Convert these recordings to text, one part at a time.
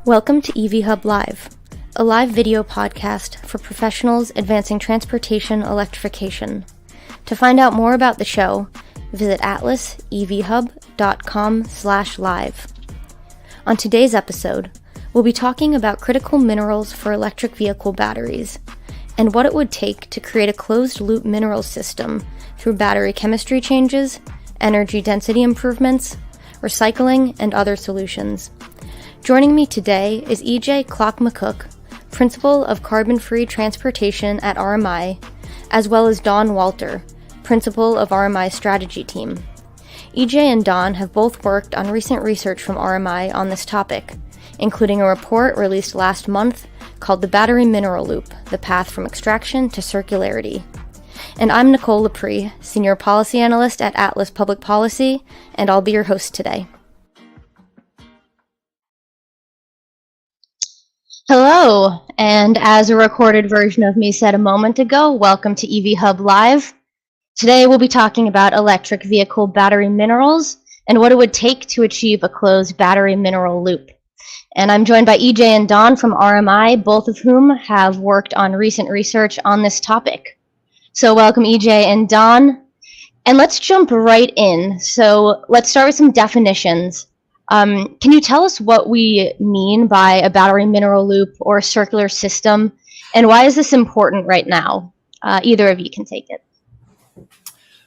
Welcome to EV Hub Live, a live video podcast for professionals advancing transportation electrification. To find out more about the show, visit atlasevhub.com/live. On today's episode, we'll be talking about critical minerals for electric vehicle batteries and what it would take to create a closed-loop mineral system through battery chemistry changes, energy density improvements, recycling, and other solutions. Joining me today is Klock-McCook, Principal of Carbon-Free Transportation at RMI, as well as Daan Walter, Principal of RMI's Strategy Team. and Daan have both worked on recent research from RMI on this topic, including a report released last month called The Battery Mineral Loop, The Path from Extraction to Circularity. And I'm Nicole Lepre, Senior Policy Analyst at Atlas Public Policy, and I'll be your host today. Hello, and as a recorded version of me said a moment ago, welcome to EV Hub Live. Today we'll be talking about electric vehicle battery minerals and what it would take to achieve a closed battery mineral loop. And I'm joined by and Daan from RMI, both of whom have worked on recent research on this topic. So welcome and Daan, and let's jump right in. So let's start with some definitions. Can you tell us what we mean by a battery mineral loop or circular system, and why is this important right now? Either of you can take it.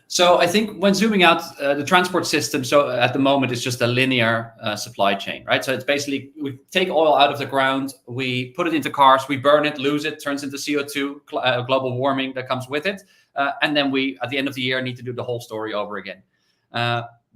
So I think when zooming out, the transport system, so at the moment it's just a linear supply chain, right? So it's basically, we take oil out of the ground, we put it into cars, we burn it, lose it, turns into CO2, global warming that comes with it. And then we, at the end of the year, need to do the whole story over again.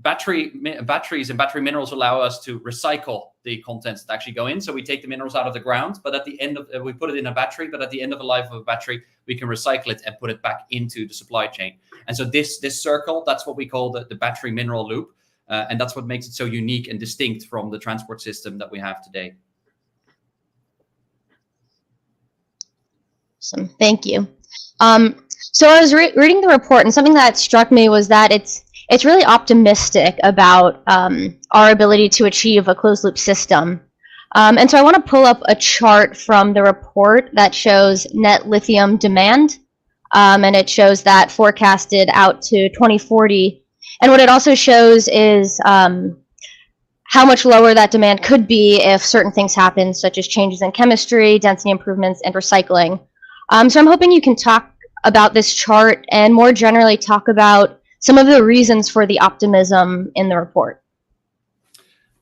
Batteries and battery minerals allow us to recycle the contents that actually go in. So we take the minerals out of the ground, but at the end of we put it in a battery. But at the end of the life of a battery, we can recycle it and put it back into the supply chain. And so this circle, that's what we call the battery mineral loop, and that's what makes it so unique and distinct from the transport system that we have today. Awesome, thank you. So I was reading the report, and something that struck me was that it's really optimistic about our ability to achieve a closed-loop system. And so I want to pull up a chart from the report that shows net lithium demand, and it shows that forecasted out to 2040. And what it also shows is how much lower that demand could be if certain things happen, such as changes in chemistry, density improvements, and recycling. So I'm hoping you can talk about this chart and more generally talk about some of the reasons for the optimism in the report.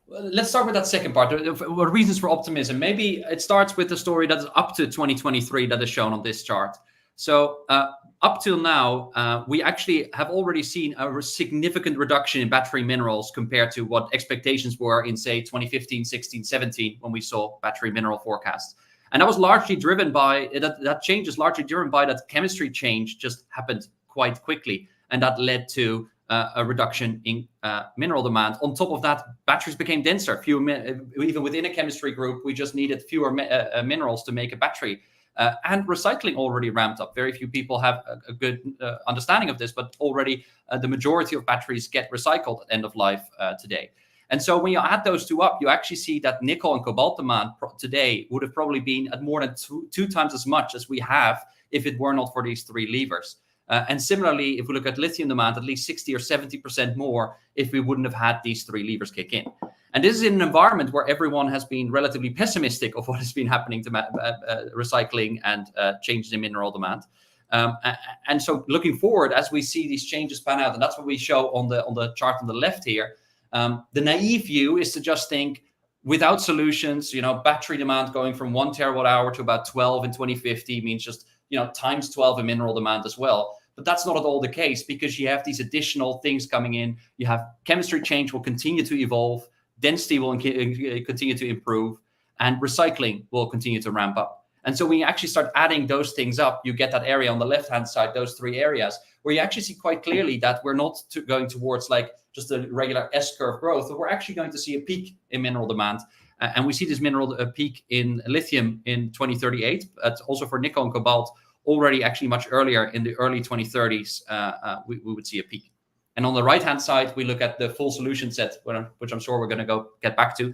Well, let's start with that second part. What reasons for optimism? Maybe it starts with the story that is up to 2023 that is shown on this chart. So up till now, we actually have already seen a significant reduction in battery minerals compared to what expectations were in, say, 2015, 16, 17, when we saw battery mineral forecasts. And that was largely driven by, that change is largely driven by that chemistry change just happened quite quickly. And that led to a reduction in mineral demand. On top of that, batteries became denser. Even within a chemistry group, we just needed fewer minerals to make a battery. And recycling already ramped up. Very few people have a good understanding of this, but already the majority of batteries get recycled at end of life today. And so when you add those two up, you actually see that nickel and cobalt demand today would have probably been at more than two times as much as we have if it were not for these three levers. And similarly, if we look at lithium demand, at least 60 or 70% more if we wouldn't have had these three levers kick in. And this is in an environment where everyone has been relatively pessimistic of what has been happening to recycling and changes in mineral demand. And so looking forward, as we see these changes pan out, and that's what we show on the chart on the left here, the naive view is to just think, without solutions, battery demand going from 1 terawatt hour to about 12 in 2050 means just times 12 in mineral demand as well. But that's not at all the case, because you have these additional things coming in. You have chemistry change will continue to evolve, density will continue to improve, and recycling will continue to ramp up. And so when you actually start adding those things up, you get that area on the left-hand side, those three areas, where you actually see quite clearly that we're not going towards like just a regular S-curve growth, but we're actually going to see a peak in mineral demand. And we see this mineral peak in lithium in 2038, but also for nickel and cobalt already actually much earlier in the early 2030s, we would see a peak. And on the right-hand side, we look at the full solution set, which I'm sure we're going to get back to.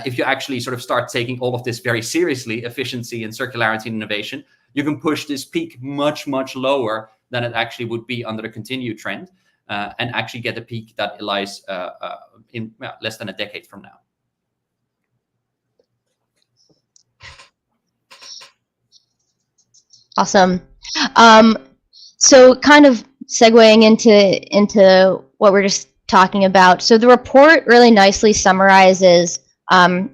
If you actually sort of start taking all of this very seriously, efficiency and circularity and innovation, you can push this peak much, much lower than it actually would be under the continued trend, and actually get a peak that lies in less than a decade from now. Awesome. So kind of segueing into what we're just talking about. So the report really nicely summarizes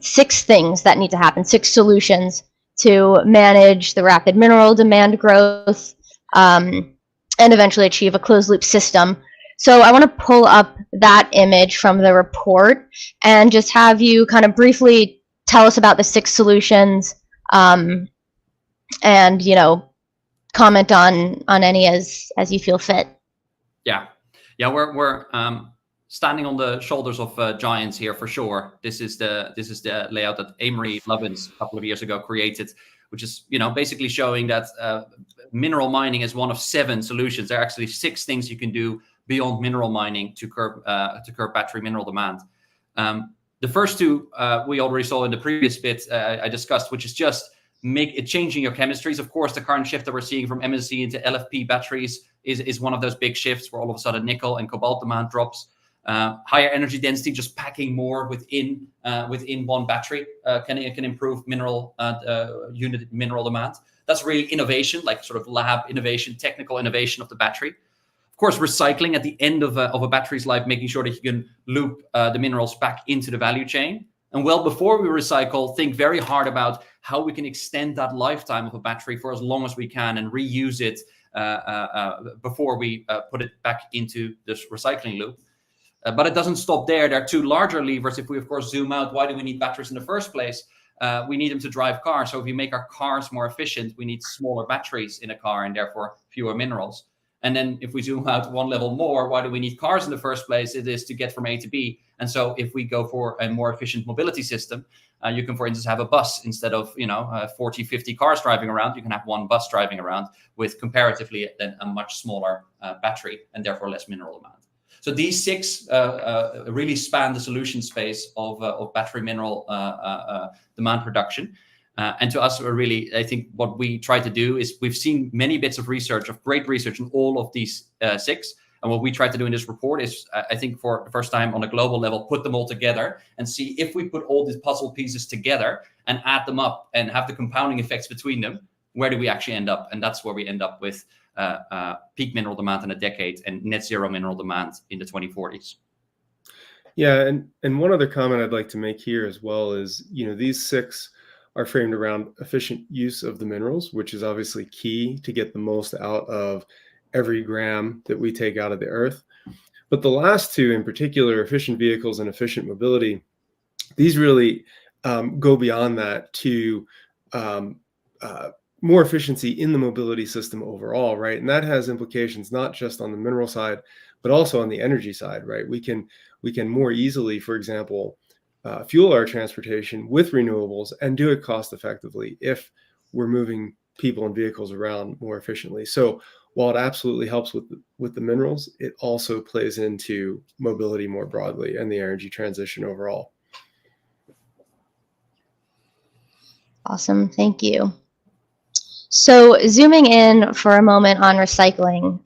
6 things that need to happen, 6 solutions to manage the rapid mineral demand growth and eventually achieve a closed loop system. So I want to pull up that image from the report and just have you kind of briefly tell us about the 6 solutions, and comment on any as you feel fit. Yeah, we're standing on the shoulders of giants here for sure. This is the layout that Amory Lovins a couple of years ago created, which is basically showing that mineral mining is one of 7 solutions. There are actually 6 things you can do beyond mineral mining to curb battery mineral demand. The first 2 we already saw in the previous bit I discussed, which is just changing your chemistries. Of course, the current shift that we're seeing from MSC into LFP batteries is one of those big shifts where all of a sudden nickel and cobalt demand drops. Higher energy density, just packing more within one battery can improve unit mineral demand. That's really innovation, like sort of lab innovation, technical innovation of the battery. Of course, recycling at the end of a battery's life, making sure that you can loop the minerals back into the value chain. And well, before we recycle, think very hard about how we can extend that lifetime of a battery for as long as we can and reuse it before we put it back into this recycling loop. But it doesn't stop there. There are 2 larger levers. If we, of course, zoom out, why do we need batteries in the first place? We need them to drive cars. So if we make our cars more efficient, we need smaller batteries in a car and therefore fewer minerals. And then if we zoom out 1 level more, why do we need cars in the first place? It is to get from A to B. And so if we go for a more efficient mobility system, you can, for instance, have a bus instead of 40, 50 cars driving around. You can have 1 bus driving around with comparatively then a much smaller battery and therefore less mineral demand. So these 6 really span the solution space of battery mineral demand production. And to us, I think what we try to do is we've seen many bits of great research on all of these 6. And what we try to do in this report is, I think for the first time on a global level, put them all together and see if we put all these puzzle pieces together and add them up and have the compounding effects between them, where do we actually end up? And that's where we end up with peak mineral demand in a decade and net zero mineral demand in the 2040s. Yeah, and one other comment I'd like to make here as well is, these 6 are framed around efficient use of the minerals, which is obviously key to get the most out of every gram that we take out of the earth. But the last 2 in particular, efficient vehicles and efficient mobility, these really go beyond that to more efficiency in the mobility system overall, right? And that has implications not just on the mineral side, but also on the energy side, right? We can more easily, for example, fuel our transportation with renewables and do it cost effectively if we're moving people and vehicles around more efficiently. So while it absolutely helps with the minerals, it also plays into mobility more broadly and the energy transition overall. Awesome, thank you. So zooming in for a moment on recycling,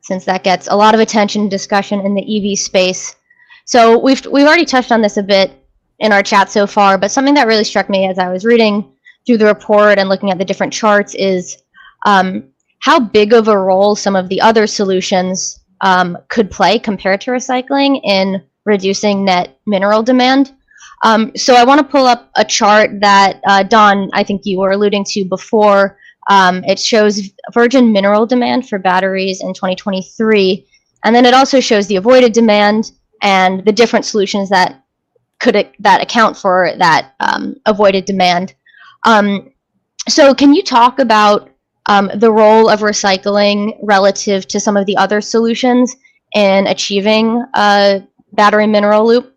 since that gets a lot of attention and discussion in the EV space. So we've already touched on this a bit in our chat so far, but something that really struck me as I was reading through the report and looking at the different charts is how big of a role some of the other solutions could play compared to recycling in reducing net mineral demand. So I want to pull up a chart that Daan, I think you were alluding to before. It shows virgin mineral demand for batteries in 2023, and then it also shows the avoided demand and the different solutions that account for that avoided demand. So can you talk about the role of recycling relative to some of the other solutions in achieving a battery mineral loop?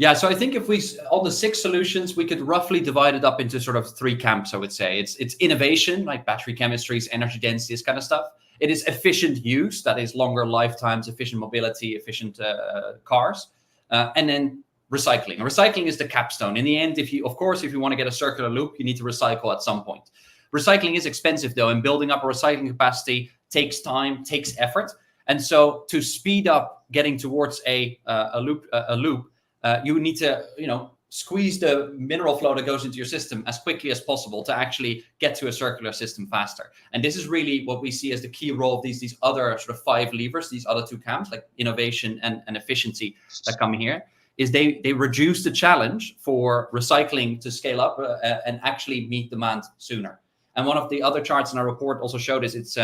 Yeah, so I think if on the 6 solutions, we could roughly divide it up into sort of 3 camps, I would say. It's innovation, like battery chemistries, energy density, this kind of stuff. It is efficient use, that is longer lifetimes, efficient mobility, efficient cars, and then recycling. Recycling is the capstone. In the end, if you want to get a circular loop, you need to recycle at some point. Recycling is expensive though, and building up a recycling capacity takes time, takes effort. And so to speed up getting towards a loop, you need to, squeeze the mineral flow that goes into your system as quickly as possible to actually get to a circular system faster. And this is really what we see as the key role of these other sort of 5 levers, these other 2 camps, like innovation and efficiency, that come here, is they reduce the challenge for recycling to scale up and actually meet demand sooner. And one of the other charts in our report also showed us there's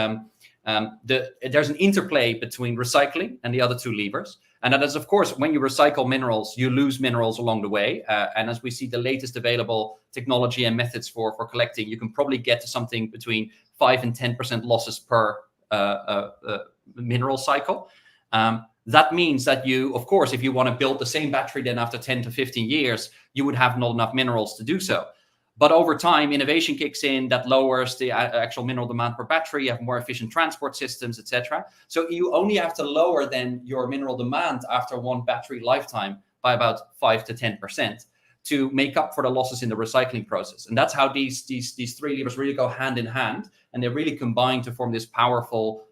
an interplay between recycling and the other 2 levers. And that is, of course, when you recycle minerals, you lose minerals along the way. And as we see the latest available technology and methods for collecting, you can probably get to something between 5 and 10% losses per mineral cycle. That means that you, of course, if you want to build the same battery then after 10 to 15 years, you would have not enough minerals to do so. But over time, innovation kicks in that lowers the actual mineral demand per battery. You have more efficient transport systems, etc. So you only have to lower then your mineral demand after one battery lifetime by about 5 to 10% to make up for the losses in the recycling process. And that's how these 3 levers really go hand in hand, and they really combine to form this powerful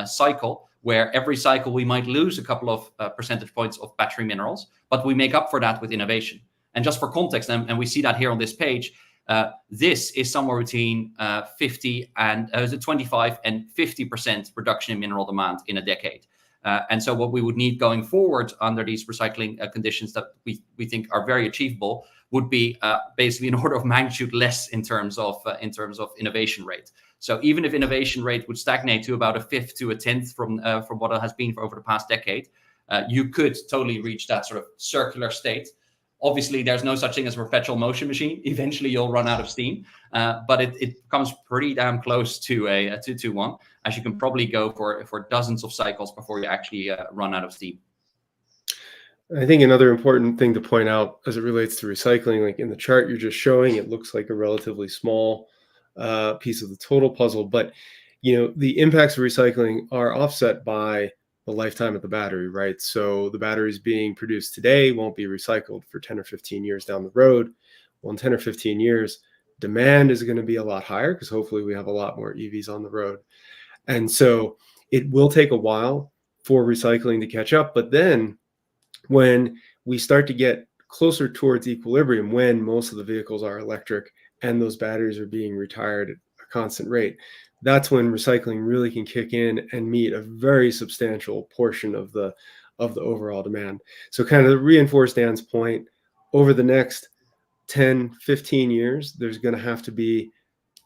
cycle, where every cycle we might lose a couple of percentage points of battery minerals, but we make up for that with innovation. And just for context, and we see that here on this page, this is somewhere between 25 and 50% reduction in mineral demand in a decade. And so what we would need going forward under these recycling conditions that we think are very achievable would be basically an order of magnitude less in terms of innovation rate. So even if innovation rate would stagnate to about 1/5 to 1/10 from what it has been for over the past decade, you could totally reach that sort of circular state. Obviously, there's no such thing as a perpetual motion machine. Eventually, you'll run out of steam, but it comes pretty damn close to a 2-to-1, as you can probably go for dozens of cycles before you actually run out of steam. I think another important thing to point out as it relates to recycling, like in the chart you're just showing, it looks like a relatively small piece of the total puzzle, but the impacts of recycling are offset by the lifetime of the battery, right? So the batteries being produced today won't be recycled for 10 or 15 years down the road. Well, in 10 or 15 years, demand is going to be a lot higher because hopefully we have a lot more EVs on the road. And so it will take a while for recycling to catch up. But then when we start to get closer towards equilibrium, when most of the vehicles are electric and those batteries are being retired at a constant rate, that's when recycling really can kick in and meet a very substantial portion of the overall demand. So kind of reinforce Dan's point, over the next 10, 15 years, there's going to have to be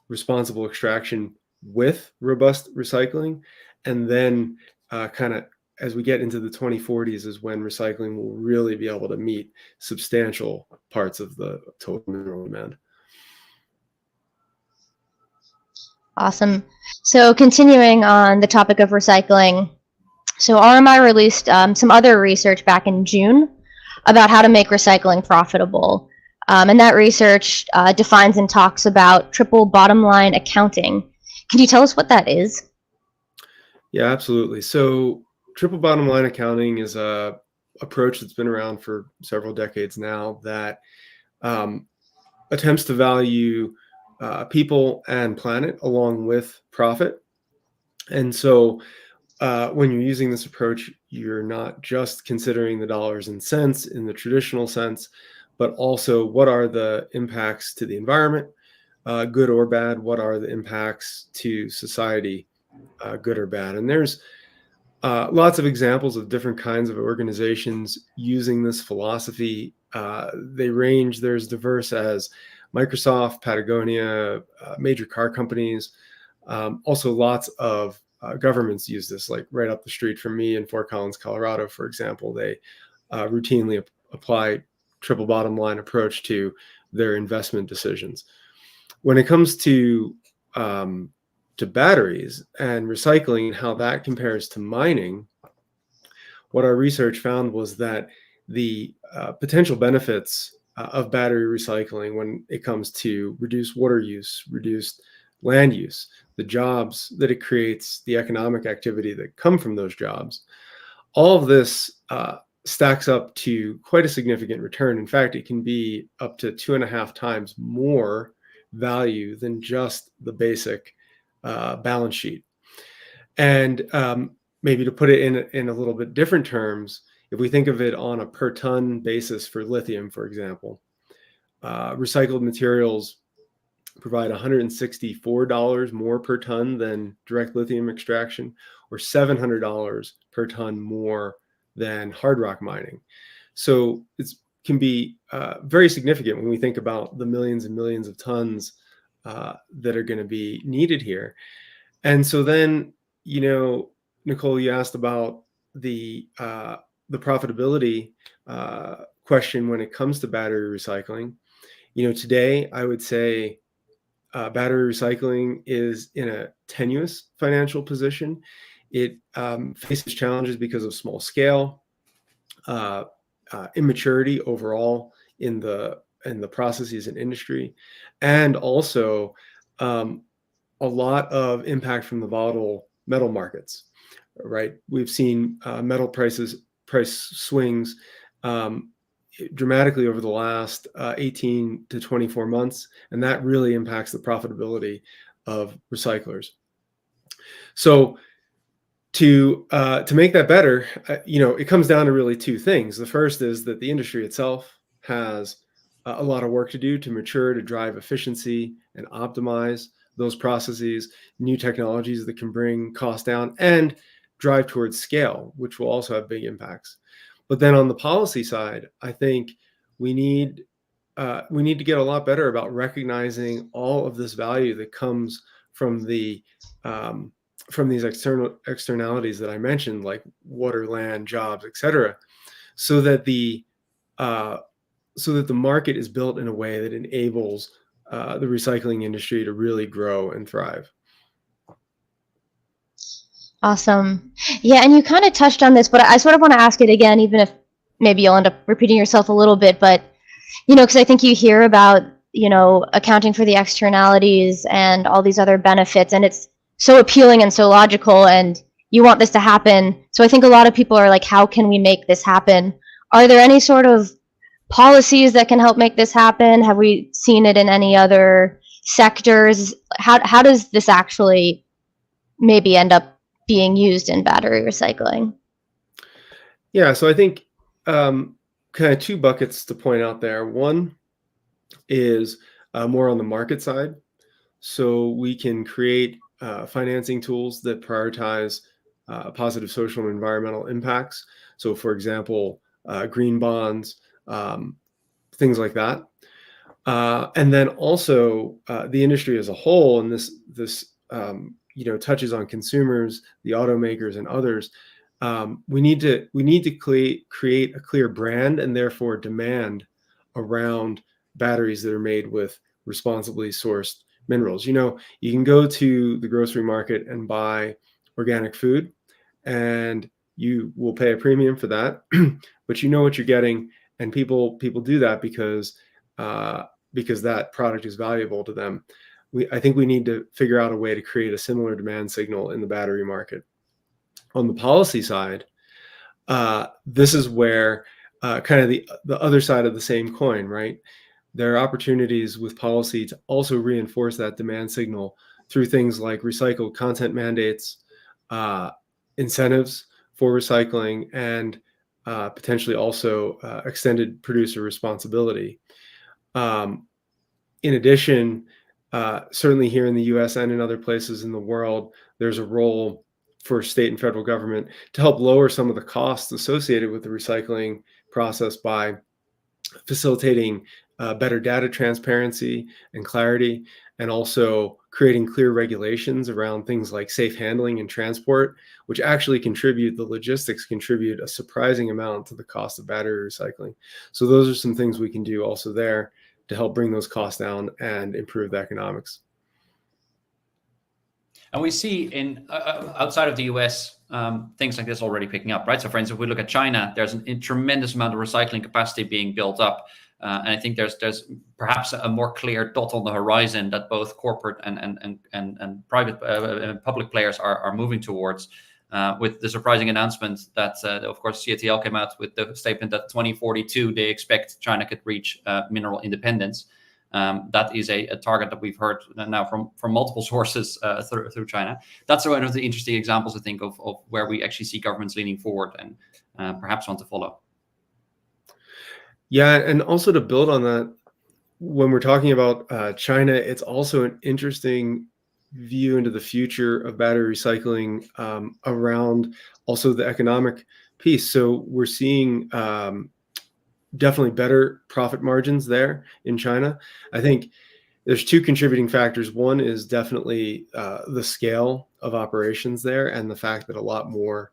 responsible extraction with robust recycling. And then kind of as we get into the 2040s is when recycling will really be able to meet substantial parts of the total mineral demand. Awesome. So continuing on the topic of recycling, so RMI released some other research back in June about how to make recycling profitable. And that research defines and talks about triple bottom line accounting. Can you tell us what that is? Yeah, absolutely. So triple bottom line accounting is a approach that's been around for several decades now that attempts to value people and planet along with profit. And so when you're using this approach, you're not just considering the dollars and cents in the traditional sense, but also what are the impacts to the environment, good or bad? What are the impacts to society, good or bad? And there's lots of examples of different kinds of organizations using this philosophy. They range, they're as diverse as Microsoft, Patagonia, major car companies. Also lots of governments use this, like right up the street from me in Fort Collins, Colorado, for example. They routinely apply triple bottom line approach to their investment decisions. When it comes to batteries and recycling and how that compares to mining, what our research found was that the potential benefits of battery recycling when it comes to reduced water use, reduced land use, the jobs that it creates, the economic activity that come from those jobs. All of this stacks up to quite a significant return. In fact, it can be up to 2.5 times more value than just the basic balance sheet. And maybe to put it in a little bit different terms, if we think of it on a per ton basis for lithium, for example, recycled materials provide $164 more per ton than direct lithium extraction, or $700 per ton more than hard rock mining. So it can be very significant when we think about the millions and millions of tons that are going to be needed here. And so then, Nicole, you asked about the profitability question when it comes to battery recycling. Today I would say battery recycling is in a tenuous financial position. It faces challenges because of small scale, immaturity overall in the processes and industry, and also a lot of impact from the volatile metal markets. Right, we've seen metal price swings dramatically over the last 18 to 24 months, and that really impacts the profitability of recyclers. So to make that better, it comes down to really two things. The first is that the industry itself has a lot of work to do to mature, to drive efficiency and optimize those processes, new technologies that can bring costs down and drive towards scale, which will also have big impacts. But then on the policy side, I think we need to get a lot better about recognizing all of this value that comes from these externalities that I mentioned, like water, land, jobs, etc., so that the market is built in a way that enables the recycling industry to really grow and thrive. Awesome. Yeah, and you kind of touched on this, but I sort of want to ask it again, even if maybe you'll end up repeating yourself a little bit. But, because I think you hear about, accounting for the externalities and all these other benefits, and it's so appealing and so logical, and you want this to happen. So I think a lot of people are like, how can we make this happen? Are there any sort of policies that can help make this happen? Have we seen it in any other sectors? How does this actually maybe end up being used in battery recycling? Yeah, so I think kind of two buckets to point out there. One is more on the market side. So we can create financing tools that prioritize positive social and environmental impacts. So for example, green bonds, things like that. And then also the industry as a whole, and this touches on consumers, the automakers, and others. We need to create a clear brand and therefore demand around batteries that are made with responsibly sourced minerals. You can go to the grocery market and buy organic food, and you will pay a premium for that, but you know what you're getting, and people do that because that product is valuable to them. I think we need to figure out a way to create a similar demand signal in the battery market. On the policy side, this is where kind of the other side of the same coin, right? There are opportunities with policy to also reinforce that demand signal through things like recycled content mandates, incentives for recycling, and potentially also extended producer responsibility. In addition, certainly here in the US and in other places in the world, there's a role for state and federal government to help lower some of the costs associated with the recycling process by facilitating better data transparency and clarity, and also creating clear regulations around things like safe handling and transport, which actually the logistics contribute a surprising amount to the cost of battery recycling. So those are some things we can do also there to help bring those costs down and improve the economics. And we see in outside of the US, things like this already picking up, right? So for instance, if we look at China, there's a tremendous amount of recycling capacity being built up. And I think there's perhaps a more clear dot on the horizon that both corporate and private public players are moving towards. With the surprising announcement that, of course, CATL came out with the statement that 2042 they expect China could reach mineral independence. That is a target that we've heard now from multiple sources through China. That's one of the interesting examples, I think, of where we actually see governments leaning forward and perhaps want to follow. Yeah, and also to build on that, when we're talking about China, it's also an interesting view into the future of battery recycling around also the economic piece. So we're seeing definitely better profit margins there in China. I think there's two contributing factors. One is definitely the scale of operations there and the fact that a lot more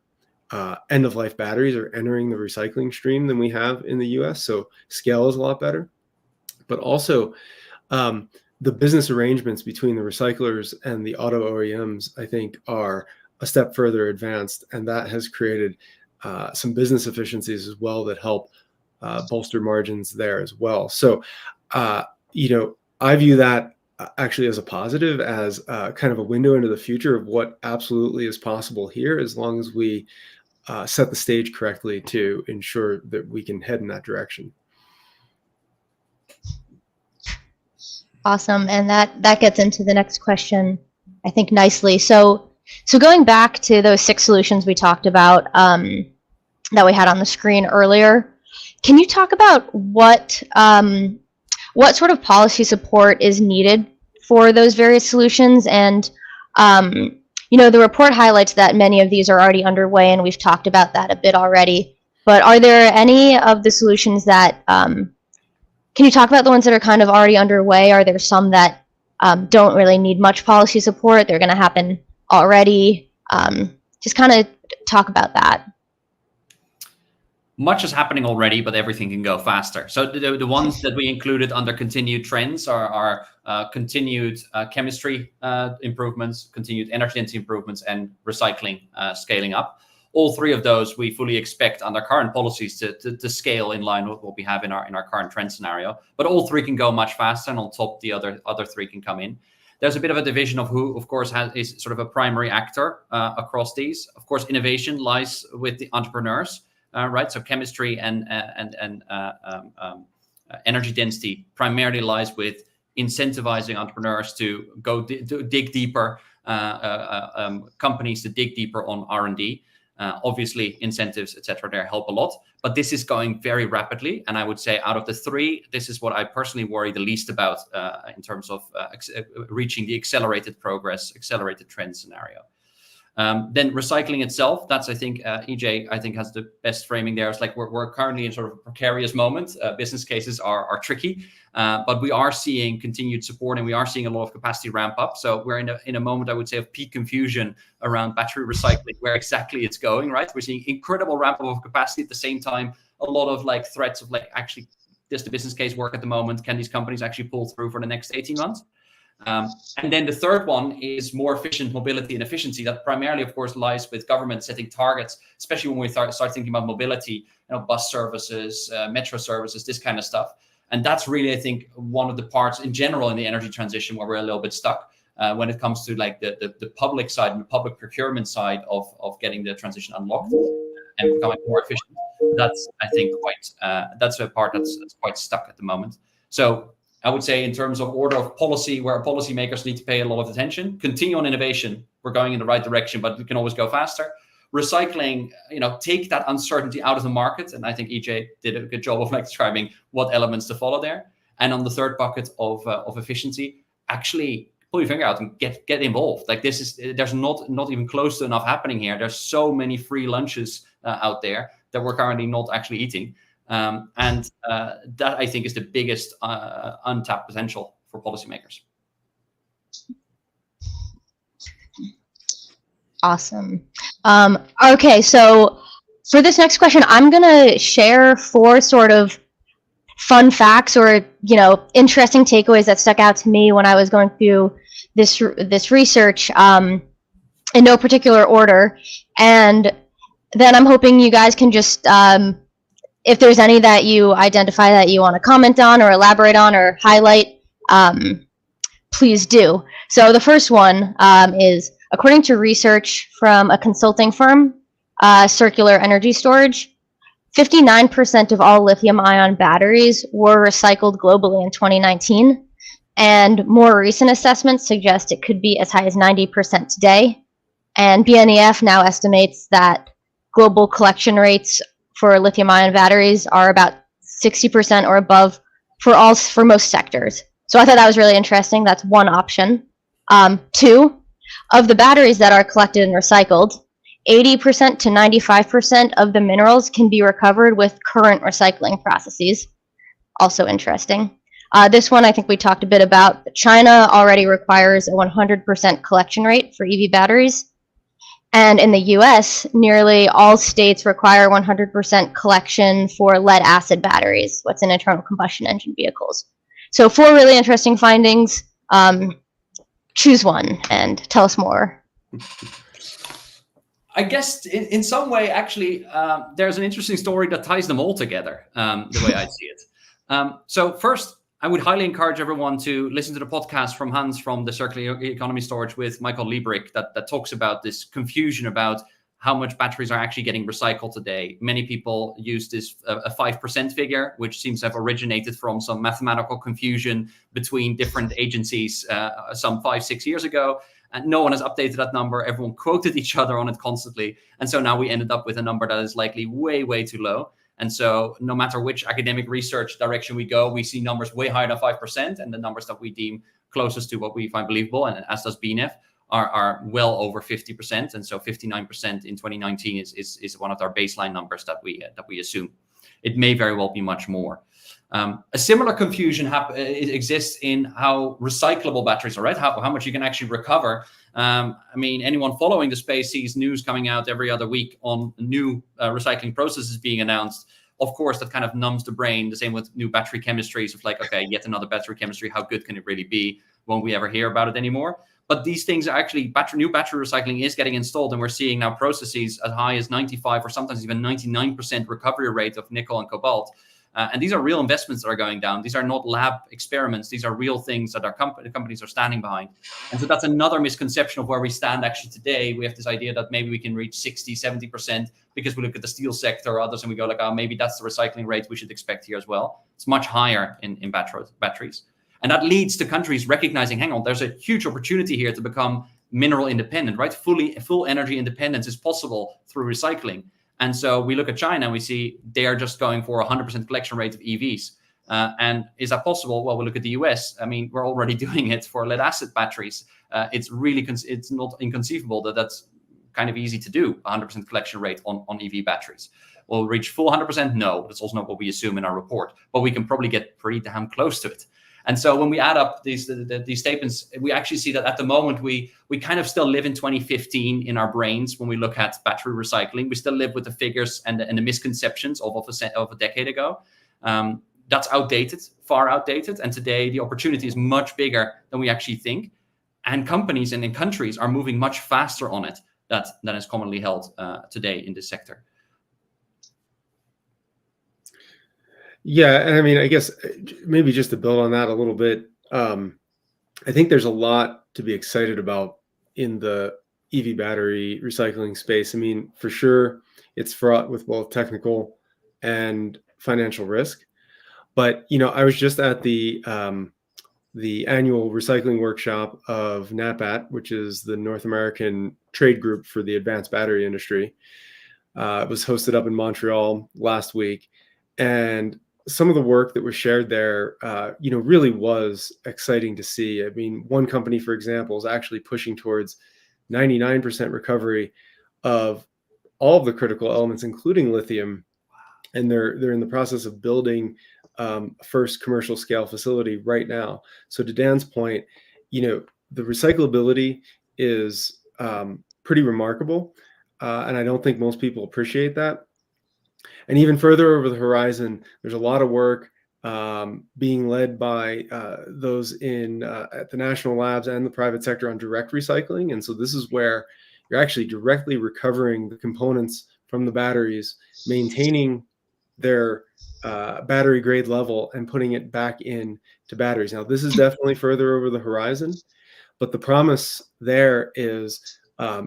end-of-life batteries are entering the recycling stream than we have in the US. So scale is a lot better. But also the business arrangements between the recyclers and the auto OEMs, I think, are a step further advanced. And that has created some business efficiencies as well that help bolster margins there as well. So, I view that actually as a positive, as kind of a window into the future of what absolutely is possible here, as long as we set the stage correctly to ensure that we can head in that direction. Awesome. And that gets into the next question, I think, nicely. So going back to those 6 solutions we talked about that we had on the screen earlier, can you talk about what sort of policy support is needed for those various solutions? And the report highlights that many of these are already underway, and we've talked about that a bit already. But are there any of the solutions that can you talk about the ones that are kind of already underway? Are there some that don't really need much policy support? They're going to happen already. Just kind of talk about that. Much is happening already, but everything can go faster. So the ones that we included under continued trends are continued chemistry improvements, continued energy density improvements, and recycling scaling up. All 3 of those we fully expect under current policies to scale in line with what we have in our current trend scenario. But all 3 can go much faster, and on top the other 3 can come in. There's a bit of a division of who, of course, is sort of a primary actor across these. Of course, innovation lies with the entrepreneurs. Right, so chemistry and energy density primarily lies with incentivizing entrepreneurs to to dig deeper, companies to dig deeper on R&D. Obviously, incentives, etc., there help a lot. But this is going very rapidly, and I would say out of the 3, this is what I personally worry the least about in terms of reaching the accelerated progress, accelerated trend scenario. Then recycling itself, that's, I think, EJ, I think, has the best framing there. It's like we're currently in sort of a precarious moment. Business cases are tricky, but we are seeing continued support, and we are seeing a lot of capacity ramp up. So we're in a moment, I would say, of peak confusion around battery recycling, where exactly it's going, right? We're seeing incredible ramp up of capacity at the same time. A lot of threats of actually, does the business case work at the moment? Can these companies actually pull through for the next 18 months? And then the third one is more efficient mobility and efficiency. That primarily, of course, lies with government setting targets, especially when we start thinking about mobility, bus services, metro services, this kind of stuff. And that's really, I think, one of the parts in general in the energy transition where we're a little bit stuck when it comes to the public side and the public procurement side of getting the transition unlocked and becoming more efficient. That's, I think, that's a part that's quite stuck at the moment. So I would say in terms of order of policy, where policymakers need to pay a lot of attention, continue on innovation. We're going in the right direction, but we can always go faster. Recycling, take that uncertainty out of the market. And I think EJ did a good job of describing what elements to follow there. And on the third bucket of efficiency, actually pull your finger out and get involved. There's not even close to enough happening here. There's so many free lunches out there that we're currently not actually eating. And that, I think, is the biggest untapped potential for policymakers. Awesome. Okay, so for this next question, I'm going to share 4 sort of fun facts or, interesting takeaways that stuck out to me when I was going through this research in no particular order. And then I'm hoping you guys can just if there's any that you identify that you want to comment on or elaborate on or highlight, please do. So the first one is, according to research from a consulting firm, Circular Energy Storage, 59% of all lithium-ion batteries were recycled globally in 2019, and more recent assessments suggest it could be as high as 90% today. And BNEF now estimates that global collection rates for lithium-ion batteries are about 60% or above for most sectors. So I thought that was really interesting. That's one option. Two, of the batteries that are collected and recycled, 80% to 95% of the minerals can be recovered with current recycling processes. Also interesting. This one I think we talked a bit about. China already requires a 100% collection rate for EV batteries. And in the US, nearly all states require 100% collection for lead acid batteries, what's in internal combustion engine vehicles. So 4 really interesting findings. Choose one and tell us more. I guess in some way, actually, there's an interesting story that ties them all together, the way I see it. So first, I would highly encourage everyone to listen to the podcast from Hans from the Circular Economy Storage with Michael Liebrich that talks about this confusion about how much batteries are actually getting recycled today. Many people use this a 5% figure, which seems to have originated from some mathematical confusion between different agencies some 5-6 years ago. And no one has updated that number. Everyone quoted each other on it constantly. And so now we ended up with a number that is likely way, way too low. And so no matter which academic research direction we go, we see numbers way higher than 5%. And the numbers that we deem closest to what we find believable, and as does BNEF, are well over 50%. And so 59% in 2019 is one of our baseline numbers that we assume. It may very well be much more. A similar confusion exists in how recyclable batteries are, right? How much you can actually recover. I mean, anyone following the space sees news coming out every other week on new recycling processes being announced. Of course, that kind of numbs the brain. The same with new battery chemistries of like, okay, yet another battery chemistry. How good can it really be? Won't we ever hear about it anymore? But these things are actually, new battery recycling is getting installed, and we're seeing now processes as high as 95 or sometimes even 99% recovery rate of nickel and cobalt. And these are real investments that are going down. These are not lab experiments. These are real things that our companies are standing behind. And so that's another misconception of where we stand actually today. We have this idea that maybe we can reach 60, 70% because we look at the steel sector or others and we go like, oh, maybe that's the recycling rate we should expect here as well. It's much higher in batteries. And that leads to countries recognizing, hang on, there's a huge opportunity here to become mineral independent, right? Full energy independence is possible through recycling. And so we look at China and we see they are just going for 100% collection rate of EVs. And is that possible? Well, we look at the US. I mean, we're already doing it for lead acid batteries. It's really, it's not inconceivable that that's kind of easy to do, 100% collection rate on EV batteries. Will we reach full 100%? No, that's also not what we assume in our report, but we can probably get pretty damn close to it. And so when we add up these statements, we actually see that at the moment, we kind of still live in 2015 in our brains when we look at battery recycling. We still live with the figures and the misconceptions of a decade ago. That's outdated, far outdated. And today, the opportunity is much bigger than we actually think. And companies and countries are moving much faster on it than is commonly held today in this sector. Yeah, and I mean, I guess maybe just to build on that a little bit, I think there's a lot to be excited about in the EV battery recycling space. I mean, for sure, it's fraught with both technical and financial risk. But I was just at the annual recycling workshop of NAPAT, which is the North American trade group for the advanced battery industry. It was hosted up in Montreal last week, and some of the work that was shared there, really was exciting to see. I mean, one company, for example, is actually pushing towards 99% recovery of all of the critical elements, including lithium. And they're in the process of building first commercial scale facility right now. So to Dan's point, the recyclability is pretty remarkable. And I don't think most people appreciate that. And even further over the horizon, there's a lot of work being led by those at the national labs and the private sector on direct recycling. And so this is where you're actually directly recovering the components from the batteries, maintaining their battery grade level and putting it back in to batteries. Now, this is definitely further over the horizon, but the promise there is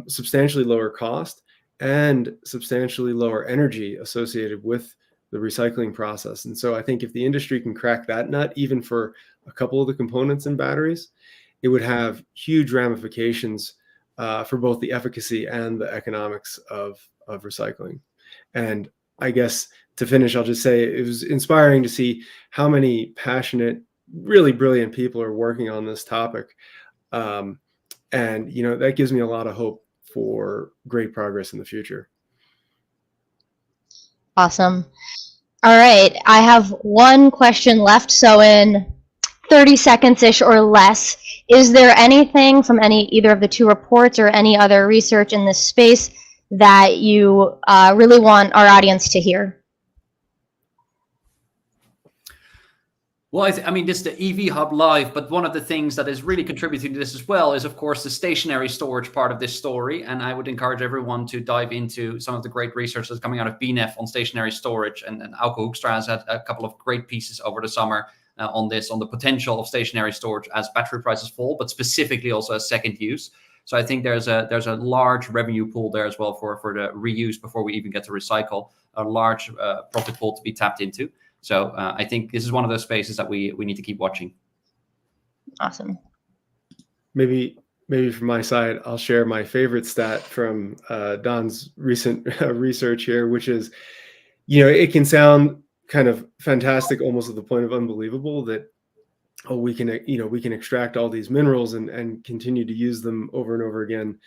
substantially lower cost and substantially lower energy associated with the recycling process. And so I think if the industry can crack that nut, even for a couple of the components in batteries, it would have huge ramifications for both the efficacy and the economics of recycling. And I guess to finish, I'll just say it was inspiring to see how many passionate, really brilliant people are working on this topic. And, you know, that gives me a lot of hope for great progress in the future. Awesome. All right. I have one question left. So in 30 seconds-ish or less, is there anything from either of the two reports or any other research in this space that you really want our audience to hear? Well, I mean, this is the EV Hub Live, but one of the things that is really contributing to this as well is, of course, the stationary storage part of this story. And I would encourage everyone to dive into some of the great research that's coming out of BNEF on stationary storage. And Auke Hoekstra has had a couple of great pieces over the summer on this, on the potential of stationary storage as battery prices fall, but specifically also as second use. So I think there's a large revenue pool there as well for the reuse before we even get to recycle, a large profit pool to be tapped into. So I think this is one of those spaces that we need to keep watching. Awesome. Maybe from my side, I'll share my favorite stat from Daan's recent research here, which is, you know, it can sound kind of fantastic, almost to the point of unbelievable, that we can extract all these minerals and continue to use them over and over again.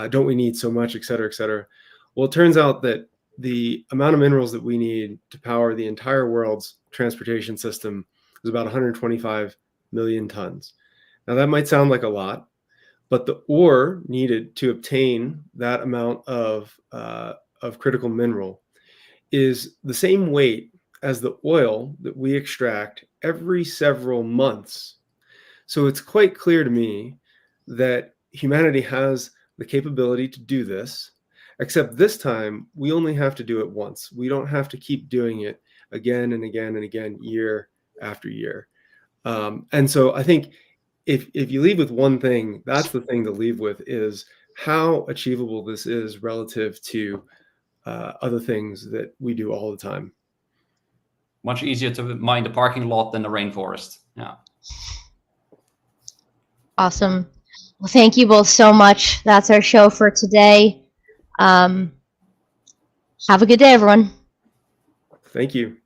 Don't we need so much, et cetera, et cetera? Well, it turns out that the amount of minerals that we need to power the entire world's transportation system is about 125 million tons. Now, that might sound like a lot, but the ore needed to obtain that amount of critical mineral is the same weight as the oil that we extract every several months. So it's quite clear to me that humanity has the capability to do this, except this time we only have to do it once. We don't have to keep doing it again and again and again, year after year. And so I think if you leave with one thing, that's the thing to leave with, is how achievable this is relative to other things that we do all the time. Much easier to mine the parking lot than the rainforest. Yeah. Awesome. Well, thank you both so much. That's our show for today. Have a good day, everyone. Thank you.